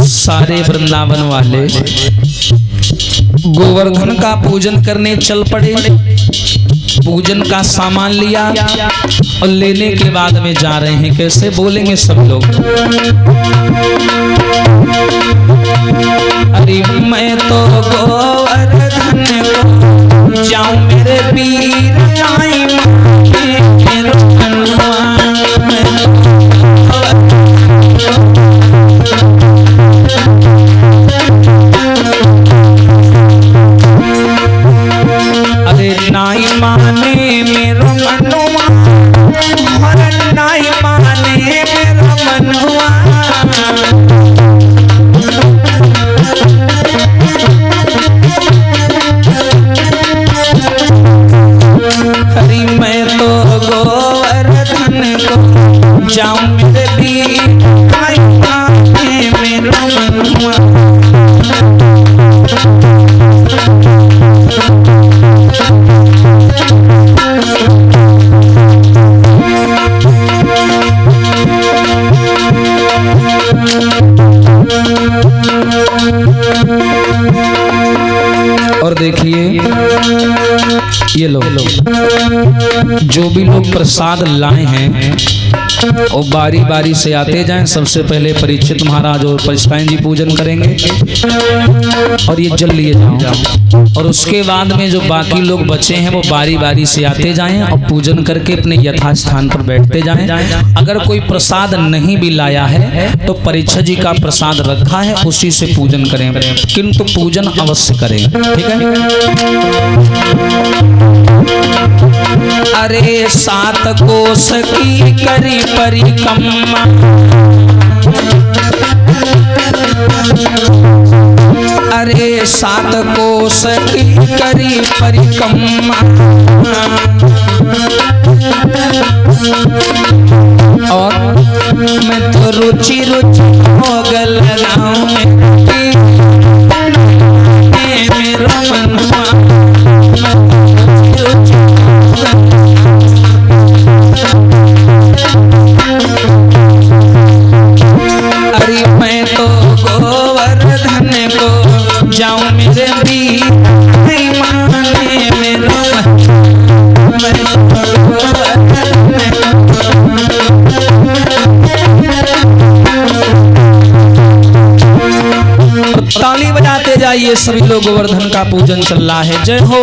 सारे वृंदावन वाले गोवर्धन का पूजन करने चल पड़े। पूजन का सामान लिया और लेने के बाद में जा रहे हैं। कैसे बोलेंगे सब लोग? अरे मैं तो गोवर्धन को जाऊं मेरे पीर आई नाई माने मेरो मनुआ, नाई माने मेरो मनुआ। हरी मैं तो गोवर्धन को जाऊं मेरे भी नाई माने मेरो मनुआ। और देखिए ये लोग जो भी लोग प्रसाद लाए हैं वो बारी बारी से आते जाएं। सबसे पहले परीक्षित महाराज और पशुपायन जी पूजन करेंगे और ये जल लिए जाओ। और उसके बाद में जो बाकी लोग बचे हैं वो बारी बारी से आते जाएं और पूजन करके अपने यथास्थान पर बैठते जाएं। अगर कोई प्रसाद नहीं भी लाया है तो परीक्षित जी का प्रसाद रखा है उसी से पूजन करें, किंतु पूजन अवश्य करें। ठीक है। अरे 7 कोस की करी परिक्रमा, अरे 7 कोस की करी परिक्रमा। और मैं तो रुचि रुचि भोग लगाऊं मेरा मनवा। अरे मैं तो गोवर्धन को जाऊं मेरे भी माने मेरा ताली बजाते जाइए सभी लोग। गोवर्धन का पूजन चल रहा है। जय हो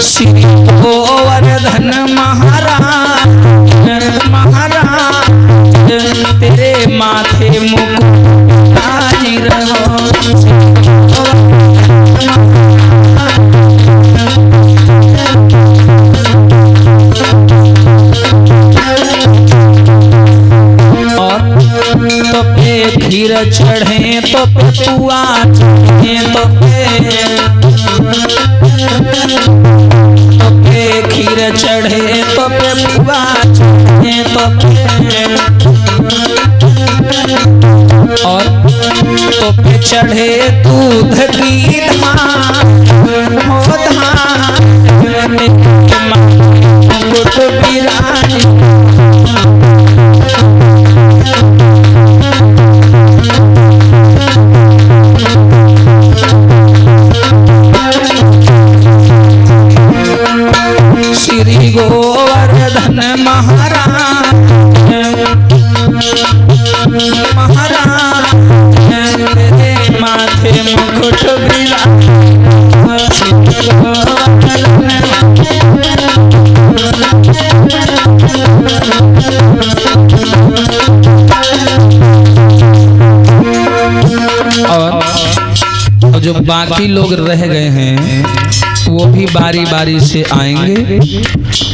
श्री गोवर्धन महाराज, महाराज तेरे माथे मुकुट ताज रहो। तो पे खीर चढ़े तो पे पुआ चढ़े तो पे खीर चढ़े तो पे पुआ चढ़े तो और तो पे चढ़े दूध की धाम हो धाम मुकुट विराज। श्री गोवर्धन महाराज, महाराज तेरे माथे मुकुट विराज। और जो बाकी लोग रह गए हैं वो भी बारी बारी से आएंगे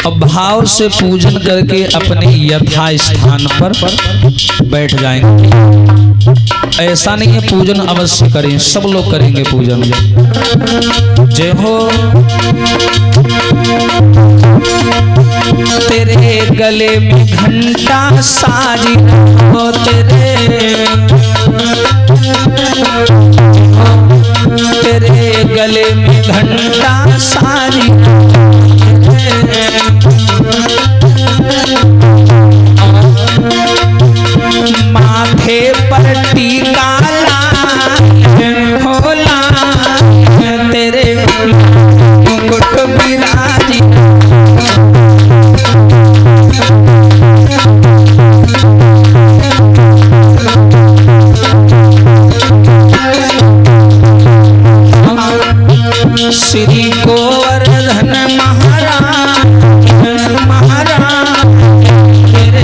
और भाव से पूजन करके अपने यथा स्थान पर बैठ जाएंगे। ऐसा नहीं है, पूजन अवश्य करें, सब लोग करेंगे पूजन। जय हो। तेरे गले में घंटा साजी हो, तेरे गले में घंटा सारी, माथे पर टीका होला तेरे मुकुट विराजी। श्री गोवर्धन महाराज महाराज तेरे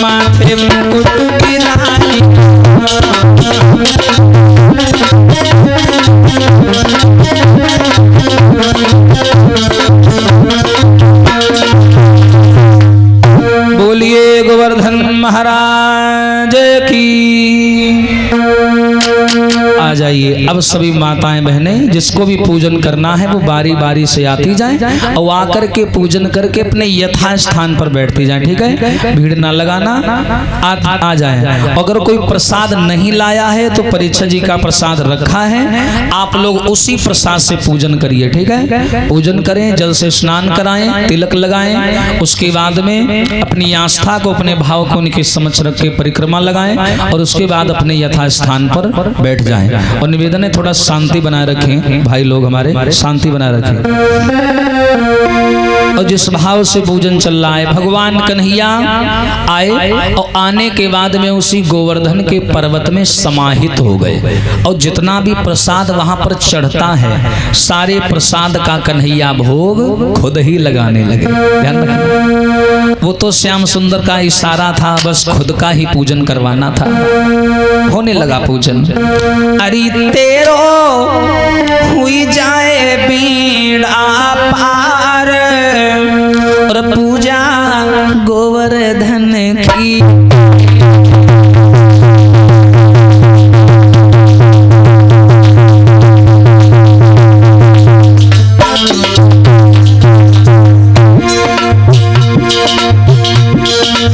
माथे मुकुट विराजी। बोलिए गोवर्धन महाराज की। आ जाइए अब सभी माताएं बहनें, जिसको भी पूजन करना है वो बारी बारी से आती जाएं और आकर के पूजन करके अपने यथा स्थान पर बैठती जाएं। ठीक है, भीड़ ना लगाना, आ जाएं। अगर कोई प्रसाद नहीं लाया है तो परीक्षा जी का प्रसाद रखा है, आप लोग उसी प्रसाद से पूजन करिए। ठीक है, पूजन करें, जल से स्नान कराएं, तिलक लगाएं, उसके बाद में अपनी आस्था को अपने भाव को उनके समक्ष रख के परिक्रमा लगाएं और उसके बाद अपने यथा स्थान पर बैठ जाएं। और निवेदन है थोड़ा शांति बनाए रखें भाई लोग, हमारे शांति बनाए रखें। और जिस भाव से पूजन चल रहा है, भगवान कन्हैया आए और आने के बाद में उसी गोवर्धन के पर्वत में समाहित हो गए और जितना भी प्रसाद वहां पर चढ़ता है सारे प्रसाद का कन्हैया भोग खुद ही लगाने लगे। ध्यान रखना, वो तो श्याम सुंदर का इशारा था, बस खुद का ही पूजन करवाना था। होने लगा पूजन। अरे तेरो हुई जाए बीड़ा पार और पूजा गोवर्धन की।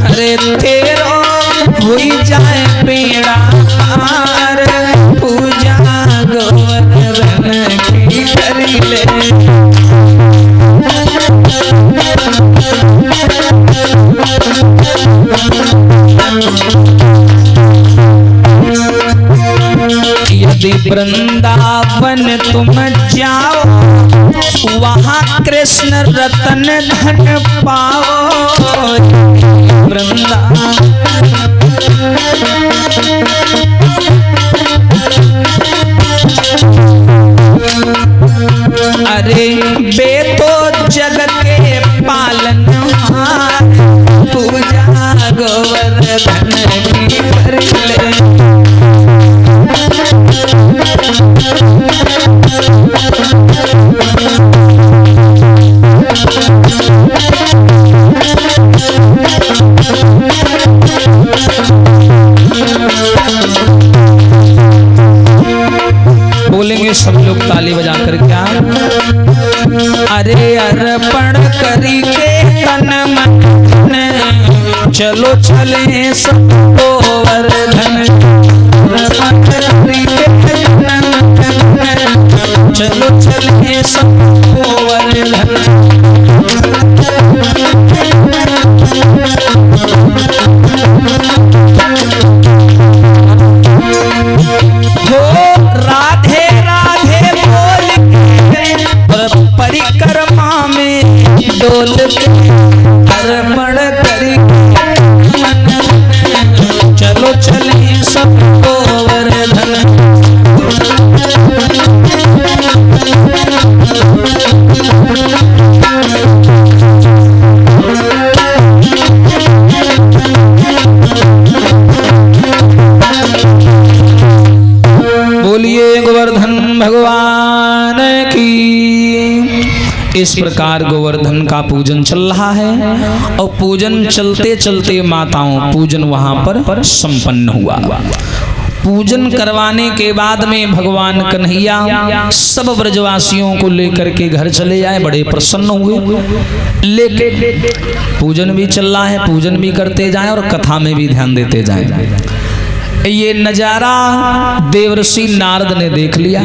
अरे तेरो हुई जाए बीड़ा पार पूजा गोवर्धन की करी ले। यदि वृंदावन तुम जाओ वहाँ कृष्ण रतन धन पाओ। वृंदावन अरे बे तो जगत के पालनहार पूजा गोवर्धन की कर ले। बोलेंगे सब लोग ताली बजा कर क्या? अरे अर्पण करी के तन मन चलो चले सब गोवर्धन। अर्पण करी के तन मन चलो चले सब गोवर्धन। राधे राधे बोल के परिक्रमा में डोल के अर्पण करी चलो चले सब गोवर्धन। बोलिए गोवर्धन भगवान की। इस प्रकार गोवर्धन का पूजन चल रहा है और पूजन चलते चलते माताओं पूजन वहां पर संपन्न हुआ। पूजन करवाने के बाद में भगवान कन्हैया सब ब्रजवासियों को लेकर के घर चले आए, बड़े प्रसन्न हुए। लेकिन पूजन भी चल रहा है, पूजन भी करते जाएं और कथा में भी ध्यान देते जाएं। ये नजारा देवर्षि नारद ने देख लिया।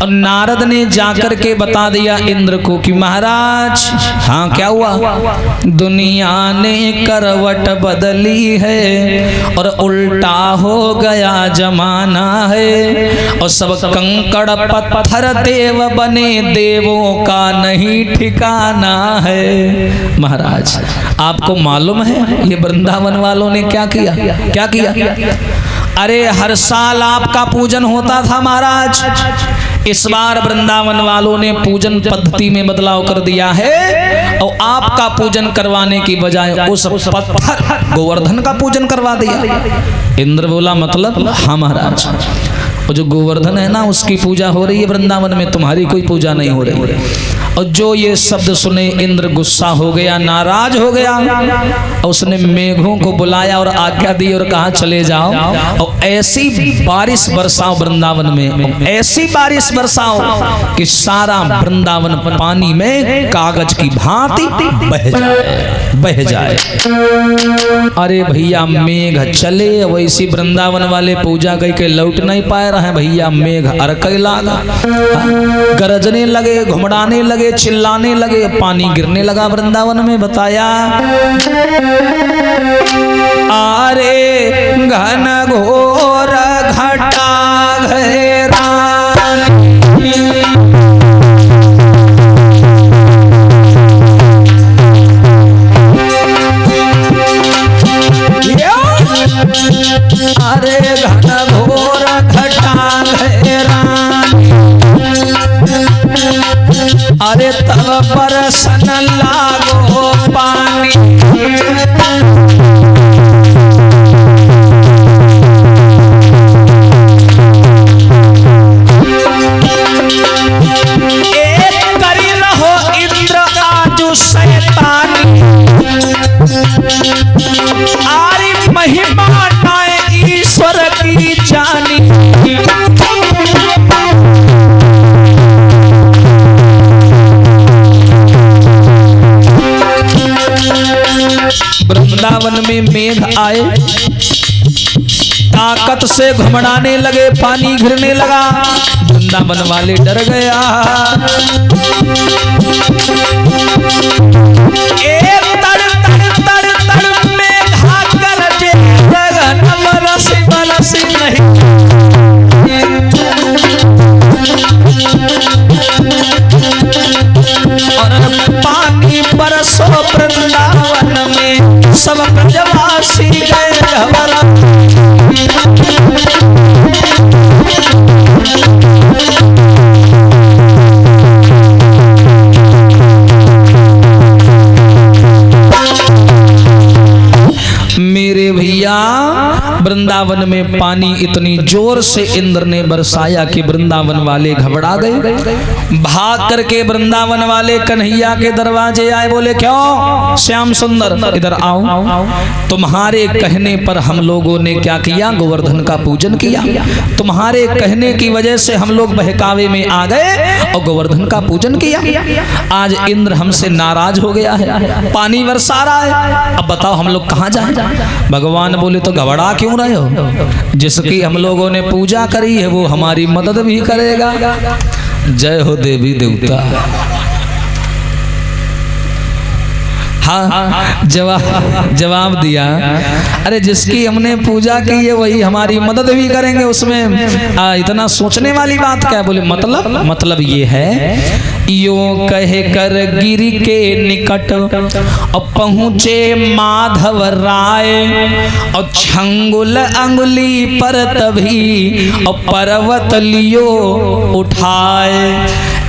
और नारद ने जाकर के बता दिया इंद्र को कि महाराज हाँ क्या हुआ, दुनिया ने करवट बदली है और उल्टा हो गया जमाना है और सब कंकड़ पत्थर देव बने, देवों का नहीं ठिकाना है। महाराज आपको मालूम है ये वृंदावन वालों ने क्या किया, क्या किया? अरे हर साल आपका पूजन होता था महाराज, इस बार वृंदावन वालों ने पूजन पद्धति में बदलाव कर दिया है और आपका पूजन करवाने की बजाय उस पत्थर गोवर्धन का पूजन करवा दिया। इंद्र बोला मतलब? हाँ महाराज, और जो गोवर्धन है ना उसकी पूजा हो रही है वृंदावन में, तुम्हारी कोई पूजा नहीं हो रही है। और जो ये शब्द सुने इंद्र गुस्सा हो गया, नाराज हो गया और उसने मेघों को बुलाया और आज्ञा दी और कहा चले जाओ और ऐसी बारिश बरसाओ वृंदावन में, ऐसी बारिश बरसाओ कि सारा वृंदावन पानी में कागज की भांति बह जाए, बह जाए। अरे भैया मेघ चले, वैसी वृंदावन वाले पूजा कह के लौट नहीं पाए रहे भैया, मेघ अरके लगा, गरजने लगे, घुमड़ाने लगे, चिल्लाने लगे, पानी गिरने लगा वृंदावन में। बताया अरे घन घोर घटा घेरा, अरे घन घोर घटा घेरा, अरे तब बरसन लागो पानी, एक करी रहो इंद्र आजू शैतानी, आरी महिमा नाय ईश्वर की जानी। वृंदावन में मेघ आए, ताकत से घुमड़ाने लगे, पानी गिरने लगा, वृंदावन वाले डर गया। एक तड़ तड़ तड़ तड़ में भाकर जे गगन बरसी बरसी नहीं, और पानी बरसो वृंदावन में, सब ब्रजवासी गए घबरा। मेरे भैया वृंदावन में पानी इतनी जोर से इंद्र ने बरसाया कि वृंदावन वाले घबरा गए। भाग करके वृंदावन वाले कन्हैया के दरवाजे आए, बोले क्यों श्याम सुंदर इधर आओ, तुम्हारे कहने पर हम लोगों ने क्या किया, गोवर्धन का पूजन किया, तुम्हारे कहने की वजह से हम लोग बहकावे में आ गए और गोवर्धन का पूजन किया। आज इंद्र हमसे नाराज हो गया है, पानी बरसा रहा है, अब बताओ हम लोग कहाँ जाएं? भगवान बोले तो घबरा क्यों रहे हो, जिसकी हम लोगों ने पूजा करी है वो हमारी मदद भी करेगा। जय हो देवी देवता। हाँ जवाब दिया, अरे जिसकी हमने पूजा की है वही हमारी मदद भी करेंगे, उसमें इतना सोचने वाली बात क्या है? बोले मतलब ये है, यो कहे कर गिर के निकट और पहुँचे माधव राय और छंगुल अंगुली पर तभी और पर्वत लियो उठाए।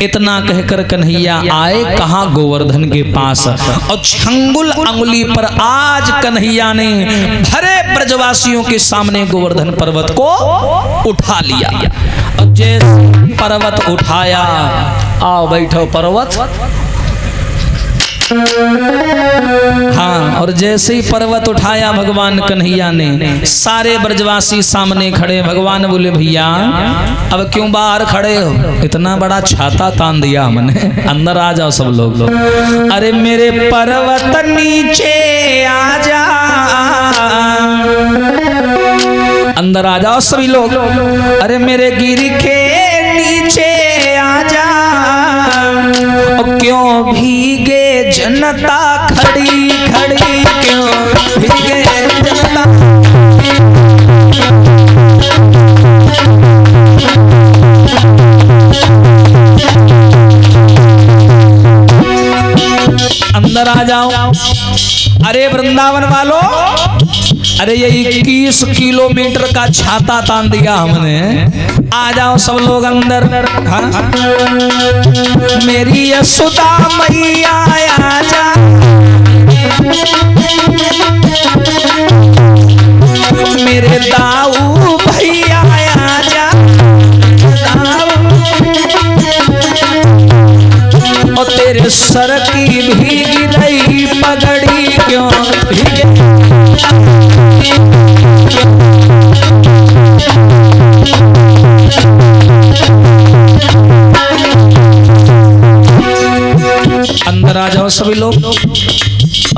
इतना कहकर कन्हैया आए कहाँ, गोवर्धन के पास, और छंगुल अंगुली पर आज कन्हैया ने भरे ब्रजवासियों के सामने गोवर्धन पर्वत को उठा लिया। और जैसे पर्वत उठाया, आओ बैठो पर्वत, हाँ, और जैसे ही पर्वत उठाया भगवान कन्हैया ने, सारे ब्रजवासी सामने खड़े। भगवान बोले भैया अब क्यों बाहर खड़े हो, इतना बड़ा छाता तान दिया हमने, अंदर आ जाओ सब लोग। अरे मेरे पर्वत नीचे आ जा, अंदर आ जाओ सभी लोग। अरे मेरे गिर के नीचे जनता खड़ी खड़ी क्यों भीगे जनता। अंदर आ जाओ। अरे वृंदावन वालों, अरे ये 21 किलोमीटर का छाता तान दिया हमने। आ जाओ सब लोग अंदर। हाँ? मेरी यशोदा मैया आ जा, मेरे दाऊ भैया आ जा, और तेरे सर की भीगी रही पगड़ी क्यों भीगे। अंदर आ जाओ सभी लोग।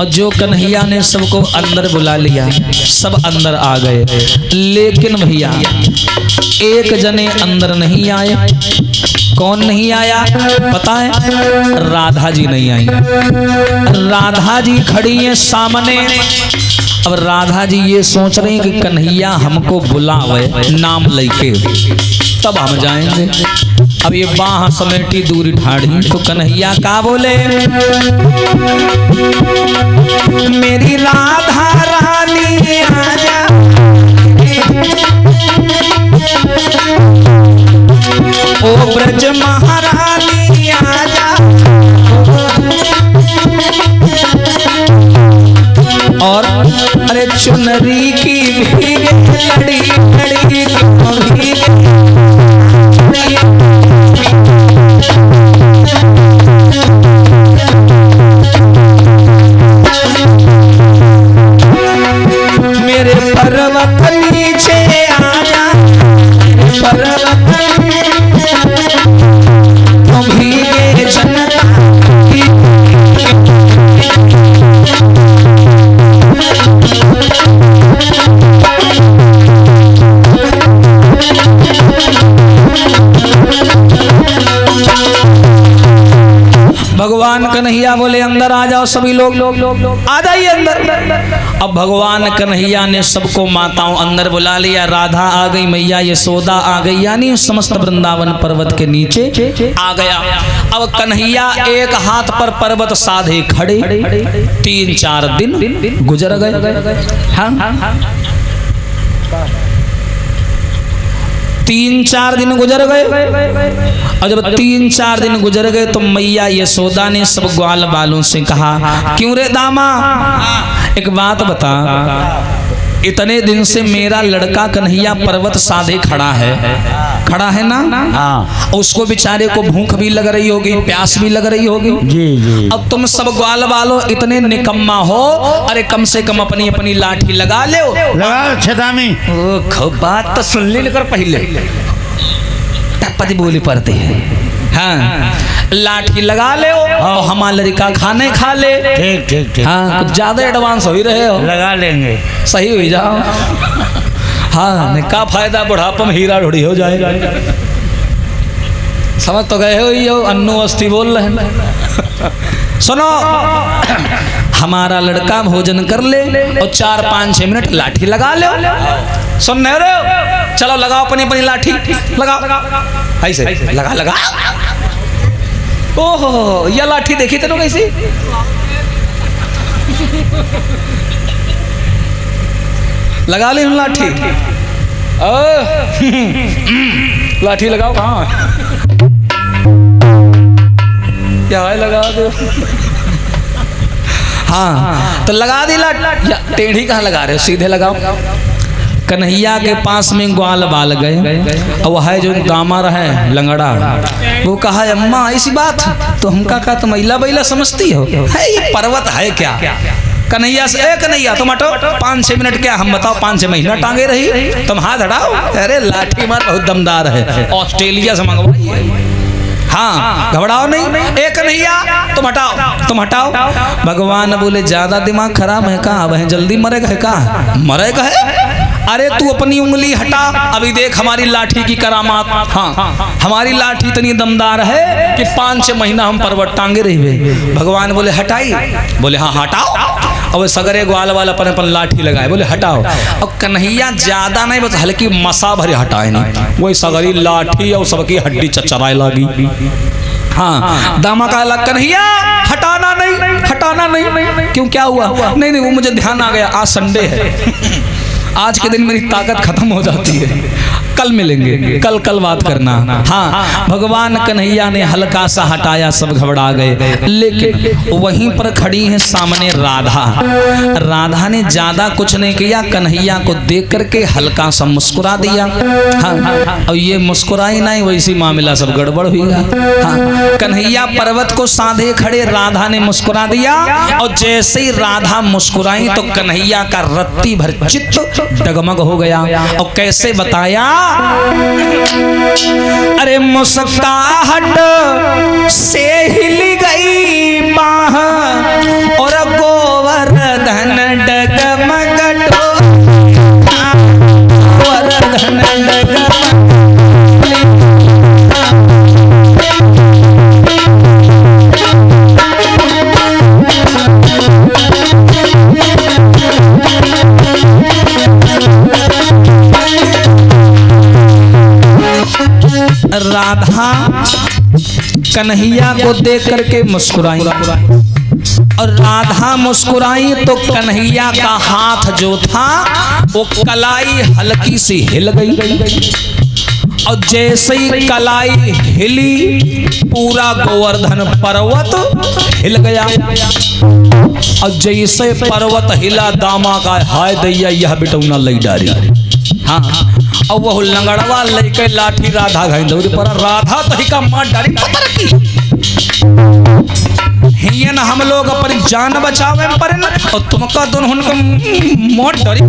और जो कन्हैया ने सबको अंदर बुला लिया, सब अंदर आ गए। लेकिन भैया एक जने अंदर नहीं आए। कौन नहीं आया पता है? राधा जी नहीं आई। राधा जी खड़ी हैं सामने। अब राधा जी ये सोच रही कि कन्हैया हमको बुलावे नाम लेके तब हम जाएंगे। अब ये बाह समेटी दूरी ठाड़ी तो कन्हैया का बोले, मेरी राधा रानी आजा, ओ ब्रज महारानी आजा, और अरे चुनरी की भीगे लड़ी लड़ी भीगे। मेरे पर्वत नीचे आजा, मेरे पर्वत तो भीगे जनता की। भगवान कन्हैया बोले अंदर आ जाओ सभी लोग, आ जाइए अंदर। अब भगवान कन्हैया ने सबको माताओं अंदर बुला लिया। राधा आ गई, मैया यशोदा आ गई, यानी समस्त वृंदावन पर्वत के नीचे आ गया। अब कन्हैया एक हाथ पर पर्वत साधे खड़े। 3-4 दिन गुजर गए। हाँ 3-4 दिन गुजर गए। और जब 3-4 दिन गुजर गए तो मैया यशोदा ने सब ग्वाल बालों से कहा, क्यों रे दामा, एक बात बता, इतने दिन से मेरा लड़का कन्हैया पर्वत साधे खड़ा है ना? हाँ। उसको बेचारे को भूख भी लग रही होगी, प्यास भी लग रही होगी। जी जी। अब तुम सब ग्वाल वालों इतने निकम्मा हो, अरे कम से कम अपनी अपनी लाठी लगा ले। लगा छदामी। बात तो सुन ली लेकर पहले टप्पती बोली पड़ती है। हाँ लाठी लगा ले और हमारा लड़का खाने खा ले। ठीक ठीक ठीक। हाँ कुछ ज्यादा एडवांस हो ही रहे हो, लगा लेंगे, सही हो जाओ। हाँ क्या फायदा, बुढ़ापा में हीरा ढूंढी हो जाएगा। समझ तो गए हो ये अन्नू अस्थि बोल रहे हैं। सुनो, हमारा लड़का भोजन कर ले और 4-5-6 मिनट लाठी लगा ले। सुन रहे हो? चलो लगाओ अपनी अपनी लाठी लगाओ, ऐसे लगा। ओहो यह लाठी देखी तेरे कैसी? लगा ली लाठी। लाठी लगाओ। कहाँ क्या है? लगा दो। हाँ तो लगा दी लाठी। टेढ़ी कहाँ लगा रहे हो? सीधे लगाओ। कन्हैया के पास में ग्वाल बाल गए और वह है जो दामा रहे लंगड़ा, वो कहा अम्मा ऐसी बात तो हम का तुम महिला बैला समझती हो? है ये पर्वत है क्या? कन्हैया से कन्हैया तुम हटो, 5-6 मिनट क्या हम बताओ 5-6 महीना टांगे रही, तुम हाथ हटाओ। अरे लाठी मार बहुत दमदार है, ऑस्ट्रेलिया से मंगवाई है। हाँ घबराओ नहीं। एक कन्हैया तुम हटाओ। भगवान बोले ज्यादा दिमाग खराब है का? वह जल्दी मरेगा है का? मरेगा है? अरे तू अपनी उंगली हटा, अभी देख हमारी लाठी की करामात। हाँ, हमारी लाठी इतनी दमदार है कि 5-6 महीना हम पर्वत टांगे रहे। भगवान बोले हटाई, बोले हाँ हटाओ। और सगरे ग्वाल वाला अपन अपन लाठी लगाए, बोले हटाओ। और कन्हैया ज्यादा नहीं, बस हल्की मसा भरे हटाए नहीं, वही सगरी लाठी और सबकी हड्डी चचराए लगी। हाँ, दामा का अलग, कन्हैया हटाना नहीं, हटाना नहीं। क्यों, क्या हुआ? नहीं नहीं, वो मुझे ध्यान आ गया, आज संडे है, आज के दिन मेरी ताकत खत्म हो जाती है, कल मिलेंगे, कल बात करना। हाँ, भगवान कन्हैया ने हल्का सा हटाया, सब घबरा गए। लेकिन वहीं पर खड़ी है सामने राधा। राधा ने ज्यादा कुछ नहीं किया, कन्हैया को देख करके हल्का सा मुस्कुरा दिया। हाँ, और ये मुस्कुराई नहीं, वैसी मामला सब गड़बड़ हुआ। हाँ, कन्हैया पर्वत को साधे खड़े, राधा ने मुस्कुरा दिया। और जैसे ही राधा मुस्कुराई तो कन्हैया का रत्ती भर चित्त डगमग हो गया। और कैसे बताया? अरे मुस्काहट से हिल गई बाह और गोवर्धन डगमग गोवर्धन डगमग। राधा कन्हैया को देख करके मुस्कुराई, और राधा मुस्कुराई तो कन्हैया का हाथ जो था वो कलाई हल्की सी हिल गई। और जैसे ही कलाई हिली, पूरा गोवर्धन पर्वत हिल गया। और जैसे पर्वत हिला, दामा का हाय दैया यह बिटौना लई डारी। हाँ, और वह लंगड़वा लेके लाठी राधा घाई दौड़ी पर राधा तही का मार डाली पतर की। हियन हम लोग अपनी जान बचावे पर और तुमका दोनों उनका मोट डरी।